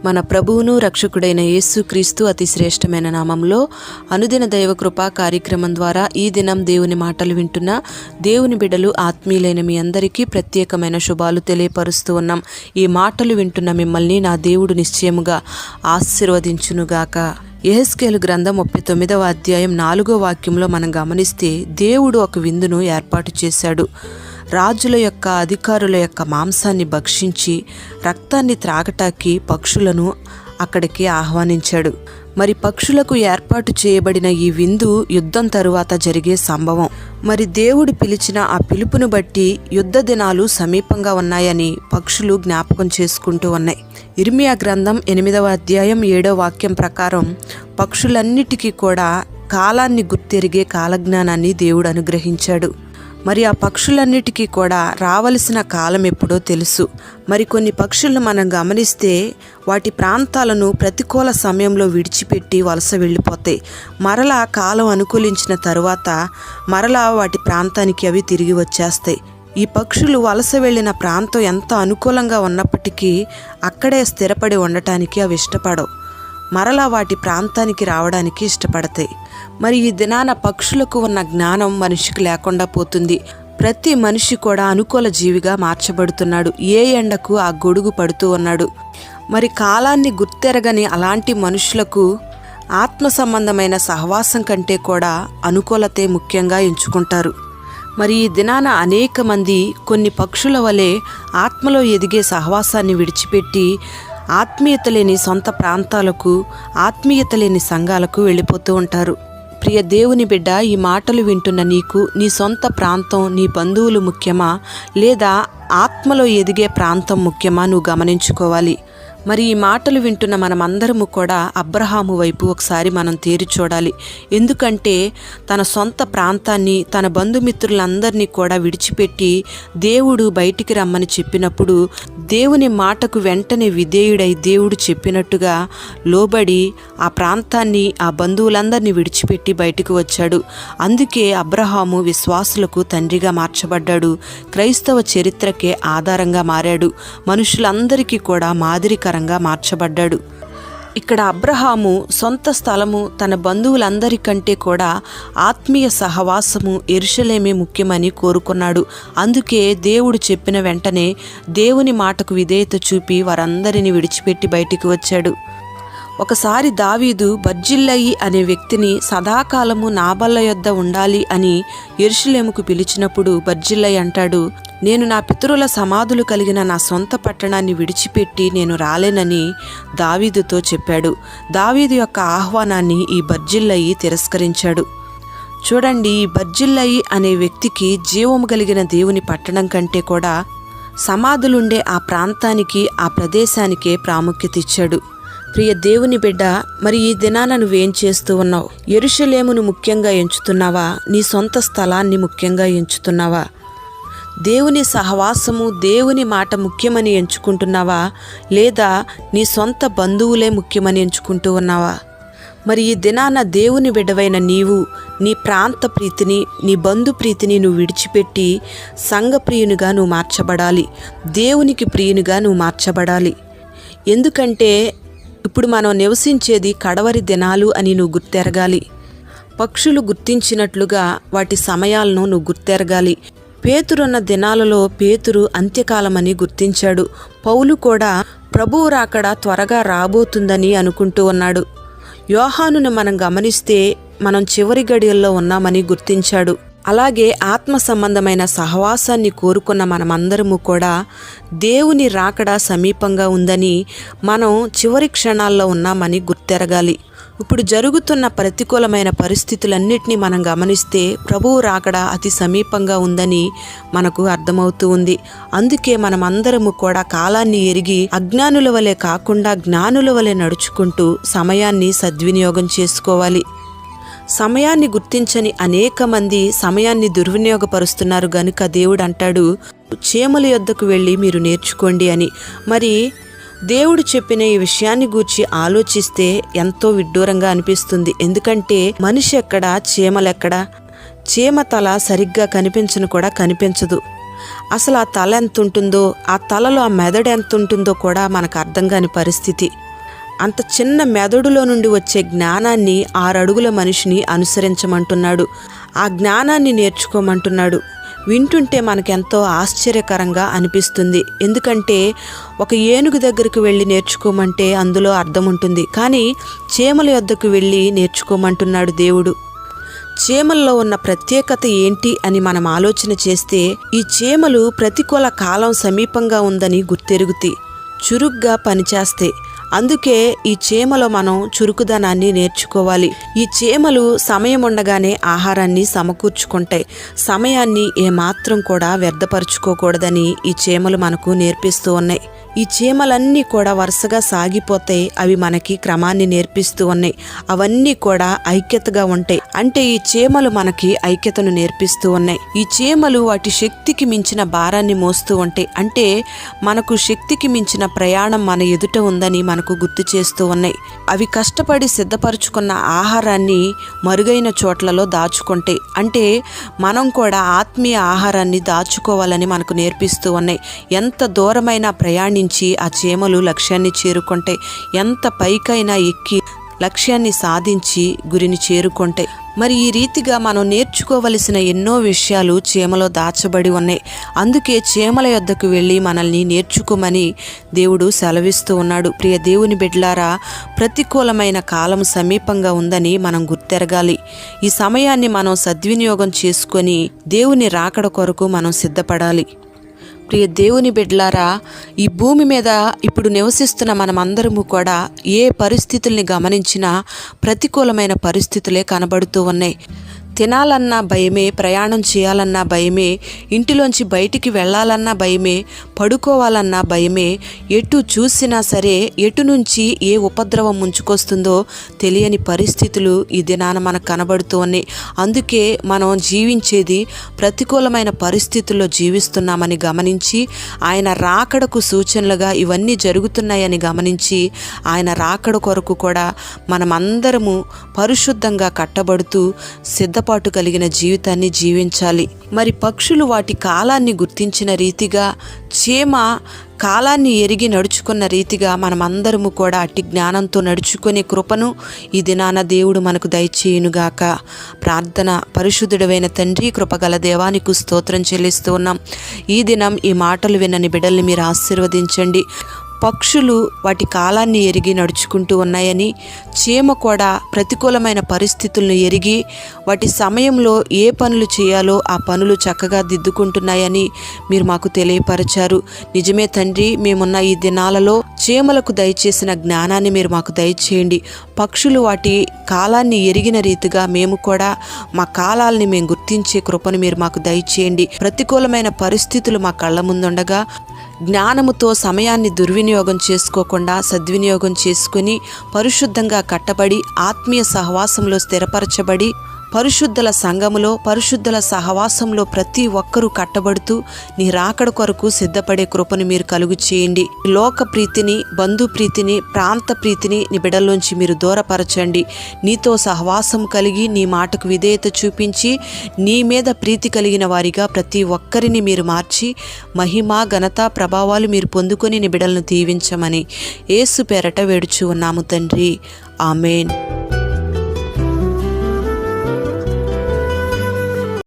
మన ప్రభువును రక్షకుడైన యేసుక్రీస్తు అతి శ్రేష్టమైన నామంలో అనుదిన దైవకృపా కార్యక్రమం ద్వారా ఈ దినం దేవుని మాటలు వింటున్న దేవుని బిడ్డలు ఆత్మీయులైన మీ అందరికీ ప్రత్యేకమైన శుభాలు తెలియపరుస్తూ ఉన్నాం. ఈ మాటలు వింటున్న మిమ్మల్ని నా దేవుడు నిశ్చయముగా ఆశీర్వదించునుగాక. యెహెజ్కేలు గ్రంథం 39వ అధ్యాయం 4వ వాక్యంలో మనం గమనిస్తే దేవుడు ఒక విందును ఏర్పాటు చేశాడు. రాజుల యొక్క అధికారుల యొక్క మాంసాన్ని భక్షించి రక్తాన్ని త్రాగటానికి పక్షులను అక్కడికి ఆహ్వానించాడు. మరి పక్షులకు ఏర్పాటు చేయబడిన ఈ విందు యుద్ధం తరువాత జరిగే సంభవం. మరి దేవుడు పిలిచిన ఆ పిలుపును బట్టి యుద్ధ దినాలు సమీపంగా ఉన్నాయని పక్షులు జ్ఞాపకం చేసుకుంటూ ఉన్నాయి. ఇర్మియా గ్రంథం 8వ అధ్యాయం 7వ వాక్యం ప్రకారం పక్షులన్నిటికీ కూడా కాలాన్ని గుర్తెరిగే కాలజ్ఞానాన్ని దేవుడు అనుగ్రహించాడు. మరి ఆ పక్షులన్నిటికీ కూడా రావలసిన కాలం ఎప్పుడో తెలుసు. మరి కొన్ని పక్షులను మనం గమనిస్తే వాటి ప్రాంతాలను ప్రతికూల సమయంలో విడిచిపెట్టి వలస వెళ్ళిపోతాయి. మరలా కాలం అనుకూలించిన తరువాత మరలా వాటి ప్రాంతానికి అవి తిరిగి వచ్చేస్తాయి. ఈ పక్షులు వలస వెళ్ళిన ప్రాంతం ఎంత అనుకూలంగా ఉన్నప్పటికీ అక్కడే స్థిరపడి ఉండటానికి అవి ఇష్టపడవు. మరలా వాటి ప్రాంతానికి రావడానికి ఇష్టపడతాయి. మరి ఈ దినాన పక్షులకు ఉన్న జ్ఞానం మనిషికి లేకుండా పోతుంది. ప్రతి మనిషి కూడా అనుకూల జీవిగా మార్చబడుతున్నాడు. ఏ ఎండకు ఆ గొడుగు పడుతూ ఉన్నాడు. మరి కాలాన్ని గుర్తెరగని అలాంటి మనుషులకు ఆత్మ సంబంధమైన సహవాసం కంటే కూడా అనుకూలతే ముఖ్యంగా ఎంచుకుంటారు. మరి ఈ దినాన అనేక మంది కొన్ని పక్షుల వలె ఆత్మలో ఎదిగే సహవాసాన్ని విడిచిపెట్టి ఆత్మీయత లేని సొంత ప్రాంతాలకు, ఆత్మీయత లేని సంఘాలకు వెళ్ళిపోతూ ఉంటారు. ప్రియ దేవుని బిడ్డ, ఈ మాటలు వింటున్న నీకు నీ సొంత ప్రాంతం, నీ బంధువులు ముఖ్యమా లేదా ఆత్మలో ఎదిగే ప్రాంతం ముఖ్యమా నువ్వు గమనించుకోవాలి. మరి ఈ మాటలు వింటున్న మనమందరము కూడా అబ్రహాము వైపు ఒకసారి మనం తేరి చూడాలి. ఎందుకంటే తన సొంత ప్రాంతాన్ని, తన బంధుమిత్రులందరినీ కూడా విడిచిపెట్టి దేవుడు బయటికి రమ్మని చెప్పినప్పుడు దేవుని మాటకు వెంటనే విధేయుడై దేవుడు చెప్పినట్టుగా లోబడి ఆ ప్రాంతాన్ని, ఆ బంధువులందరినీ విడిచిపెట్టి బయటికి వచ్చాడు. అందుకే అబ్రహాము విశ్వాసులకు తండ్రిగా మార్చబడ్డాడు. క్రైస్తవ చరిత్రకే ఆధారంగా మారాడు. మనుషులందరికీ కూడా మాదిరికరంగా మార్చబడ్డాడు. ఇక్కడ అబ్రహాము సొంత స్థలము, తన బంధువులందరికంటే కూడా ఆత్మీయ సహవాసము యెరూషలేమే ముఖ్యమని కోరుకున్నాడు. అందుకే దేవుడు చెప్పిన వెంటనే దేవుని మాటకు విధేయత చూపి వారందరిని విడిచిపెట్టి బయటికి వచ్చాడు. ఒకసారి దావీదు బర్జిల్లయి అనే వ్యక్తిని సదాకాలము నా బల్ల యొద్ద ఉండాలి అని యెరూషలేముకు పిలిచినప్పుడు బర్జిల్లయి అంటాడు, నేను నా పితరుల సమాధులు కలిగిన నా సొంత పట్టణాన్ని విడిచిపెట్టి నేను రాలేనని దావీదుతో చెప్పాడు. దావీదు యొక్క ఆహ్వానాన్ని ఈ బర్జిల్లయి తిరస్కరించాడు. చూడండి, ఈ బర్జిల్లయి అనే వ్యక్తికి జీవము కలిగిన దేవుని పట్టణం కంటే కూడా సమాధులుండే ఆ ప్రాంతానికి, ఆ ప్రదేశానికే ప్రాముఖ్యత ఇచ్చాడు. ప్రియ దేవుని బిడ్డ, మరి ఈ దినాన నువ్వేం చేస్తూ ఉన్నావు? యెరూషలేమును ముఖ్యంగా ఎంచుతున్నావా? నీ సొంత స్థలాన్ని ముఖ్యంగా ఎంచుతున్నావా? దేవుని సహవాసము, దేవుని మాట ముఖ్యమని ఎంచుకుంటున్నావా లేదా నీ సొంత బంధువులే ముఖ్యమని ఎంచుకుంటూ ఉన్నావా? మరి ఈ దినాన దేవుని బిడ్డవైన నీవు నీ ప్రాంత ప్రీతిని, నీ బంధు ప్రీతిని నువ్వు విడిచిపెట్టి సంఘ ప్రియునిగా నువ్వు మార్చబడాలి. దేవునికి ప్రియునిగా నువ్వు మార్చబడాలి. ఎందుకంటే ఇప్పుడు మనం నివసించేది కడవరి దినాలు అని నువ్వు గుర్తెరగాలి. పక్షులు గుర్తించినట్లుగా వాటి సమయాలను నువ్వు గుర్తెరగాలి. పేతురున్న దినాలలో పేతురు అంత్యకాలమని గుర్తించాడు. పౌలు కూడా ప్రభువు రాకడ త్వరగా రాబోతుందని అనుకుంటూ ఉన్నాడు. యోహానును మనం గమనిస్తే మనం చివరి గడియల్లో ఉన్నామని గుర్తించాడు. అలాగే ఆత్మ సంబంధమైన సహవాసాన్ని కోరుకున్న మనమందరము కూడా దేవుని రాకడ సమీపంగా ఉందని, మనం చివరి క్షణాల్లో ఉన్నామని గుర్తెరగాలి. ఇప్పుడు జరుగుతున్న ప్రతికూలమైన పరిస్థితులన్నిటినీ మనం గమనిస్తే ప్రభువు రాకడ అతి సమీపంగా ఉందని మనకు అర్థమవుతూ ఉంది. అందుకే మనమందరము కూడా కాలాన్ని ఎరిగి అజ్ఞానుల వలె కాకుండా జ్ఞానుల వలె నడుచుకుంటూ సమయాన్ని సద్వినియోగం చేసుకోవాలి. సమయాన్ని గుర్తించని అనేక మంది సమయాన్ని దుర్వినియోగపరుస్తున్నారు గనుక దేవుడు అంటాడు, చీమల యొద్దకు వెళ్ళి మీరు నేర్చుకోండి అని. మరి దేవుడు చెప్పిన ఈ విషయాన్ని గూర్చి ఆలోచిస్తే ఎంతో విడ్డూరంగా అనిపిస్తుంది. ఎందుకంటే మనిషి ఎక్కడా, చీమలెక్కడా? చీమ తల సరిగ్గా కనిపించను కూడా కనిపించదు. అసలు ఆ తల ఎంత ఉంటుందో, ఆ తలలో ఆ మెదడు ఎంత ఉంటుందో కూడా మనకు అర్థం కాని పరిస్థితి. అంత చిన్న మెదడులో నుండి వచ్చే జ్ఞానాన్ని 6 అడుగుల మనిషిని అనుసరించమంటున్నాడు. ఆ జ్ఞానాన్ని నేర్చుకోమంటున్నాడు. వింటుంటే మనకెంతో ఆశ్చర్యకరంగా అనిపిస్తుంది. ఎందుకంటే ఒక ఏనుగు దగ్గరికి వెళ్ళి నేర్చుకోమంటే అందులో అర్థం ఉంటుంది, కానీ చీమల యొద్దకు వెళ్ళి నేర్చుకోమంటున్నాడు దేవుడు. చీమల్లో ఉన్న ప్రత్యేకత ఏంటి అని మనం ఆలోచన చేస్తే, ఈ చీమలు ప్రతికూల కాలం సమీపంగా ఉందని గుర్తెరుగుతాయి, చురుగ్గా పనిచేస్తాయి. అందుకే ఈ చీమలో మనం చురుకుదనాన్ని నేర్చుకోవాలి. ఈ చీమలు సమయం ఉండగానే ఆహారాన్ని సమకూర్చుకుంటాయి. సమయాన్ని ఏమాత్రం కూడా వ్యర్థపరుచుకోకూడదని ఈ చీమలు మనకు నేర్పిస్తూ ఉన్నాయి. ఈ చీమలన్నీ కూడా వరుసగా సాగిపోతాయి. అవి మనకి క్రమాన్ని నేర్పిస్తూ ఉన్నాయి. అవన్నీ కూడా ఐక్యతగా ఉంటాయి. అంటే ఈ చీమలు మనకి ఐక్యతను నేర్పిస్తూ ఉన్నాయి. ఈ చీమలు వాటి శక్తికి మించిన భారాన్ని మోస్తూ ఉంటాయి. అంటే మనకు శక్తికి మించిన ప్రయాణం మన ఎదుట ఉందని మనకు గుర్తు చేస్తూ ఉన్నాయి. అవి కష్టపడి సిద్ధపరచుకున్న ఆహారాన్ని మరుగైన చోట్లలో దాచుకుంటాయి. అంటే మనం కూడా ఆత్మీయ ఆహారాన్ని దాచుకోవాలని మనకు నేర్పిస్తూ ఉన్నాయి. ఎంత దూరమైనా ప్రయాణించి ఆ చీమలు లక్ష్యాన్ని చేరుకుంటాయి. ఎంత పైకైనా ఎక్కి లక్ష్యాన్ని సాధించి గురిని చేరుకుంటాయి. మరి ఈ రీతిగా మనం నేర్చుకోవలసిన ఎన్నో విషయాలు చీమలో దాచబడి ఉన్నాయి. అందుకే చీమల యొద్దకు వెళ్ళి మనల్ని నేర్చుకోమని దేవుడు సెలవిస్తూ ఉన్నాడు. ప్రియ దేవుని బిడ్డలారా, ప్రతికూలమైన కాలం సమీపంగా ఉందని మనం గుర్తెరగాలి. ఈ సమయాన్ని మనం సద్వినియోగం చేసుకొని దేవుని రాకడ కొరకు మనం సిద్ధపడాలి. ప్రియ దేవుని బిడ్డలారా, ఈ భూమి మీద ఇప్పుడు నివసిస్తున్న మనమందరము కూడా ఏ పరిస్థితుల్ని గమనించినా ప్రతికూలమైన పరిస్థితులే కనబడుతూ ఉన్నాయి. తినాలన్నా భయమే, ప్రయాణం చేయాలన్నా భయమే, ఇంటిలోంచి బయటికి వెళ్ళాలన్నా భయమే, పడుకోవాలన్నా భయమే. ఎటు చూసినా సరే ఎటు నుంచి ఏ ఉపద్రవం ముంచుకొస్తుందో తెలియని పరిస్థితులు ఈ దినాన మనకు కనబడుతూ ఉన్నాయి. అందుకే మనం జీవించేది ప్రతికూలమైన పరిస్థితుల్లో జీవిస్తున్నామని గమనించి, ఆయన రాకడకు సూచనలుగా ఇవన్నీ జరుగుతున్నాయని గమనించి, ఆయన రాకడ కొరకు కూడా మనమందరము పరిశుద్ధంగా కట్టబడుతూ సిద్ధపాటు కలిగిన జీవితాన్ని జీవించాలి. మరి పక్షులు వాటి కాలాన్ని గుర్తించిన రీతిగా, చీమ కాలాన్ని ఎరిగి నడుచుకున్న రీతిగా మనమందరము కూడా అట్టి జ్ఞానంతో నడుచుకునే కృపను ఈ దినాన దేవుడు మనకు దయచేయునుగాక. ప్రార్థన. పరిశుద్ధుడైన తండ్రి, కృపగల దేవానికి స్తోత్రం చెల్లిస్తూ ఉన్నాం. ఈ దినం ఈ మాటలు వినని బిడ్డల్ని మీరు ఆశీర్వదించండి. పక్షులు వాటి కాలాన్ని ఎరిగి నడుచుకుంటూ ఉన్నాయని, చీమ కూడా ప్రతికూలమైన పరిస్థితులను ఎరిగి వాటి సమయంలో ఏ పనులు చేయాలో ఆ పనులు చక్కగా దిద్దుకుంటున్నాయని మీరు మాకు తెలియపరిచారు. నిజమే తండ్రి, మేమున్న ఈ దినాలలో చీమలకు దయచేసిన జ్ఞానాన్ని మీరు మాకు దయచేయండి. పక్షులు వాటి కాలాన్ని ఎరిగిన రీతిగా మేము కూడా మా కాలాల్ని మేము గుర్తించే కృపను మీరు మాకు దయచేయండి. ప్రతికూలమైన పరిస్థితులు మా కళ్ళ ముందుండగా జ్ఞానముతో సమయాన్ని దుర్వినియోగం చేసుకోకుండా సద్వినియోగం చేసుకుని పరిశుద్ధంగా కట్టబడి ఆత్మీయ సహవాసంలో స్థిరపరచబడి పరిశుద్ధుల సంఘములో పరిశుద్ధుల సహవాసంలో ప్రతి ఒక్కరూ కట్టబడుతూ నీ రాకడ కొరకు సిద్ధపడే కృపను మీరు కలుగు చేయండి. లోక ప్రీతిని, బంధు ప్రీతిని, ప్రాంత ప్రీతిని నీ బిడ్డల్లోంచి మీరు దూరపరచండి. నీతో సహవాసం కలిగి నీ మాటకు విధేయత చూపించి నీ మీద ప్రీతి కలిగిన వారిగా ప్రతి ఒక్కరిని మీరు మార్చి మహిమ, ఘనత, ప్రభావాలు మీరు పొందుకొని నీ బిడ్డలను దీవించమని యేసు పేరట వేడుచు ఉన్నాము తండ్రి. ఆమేన్.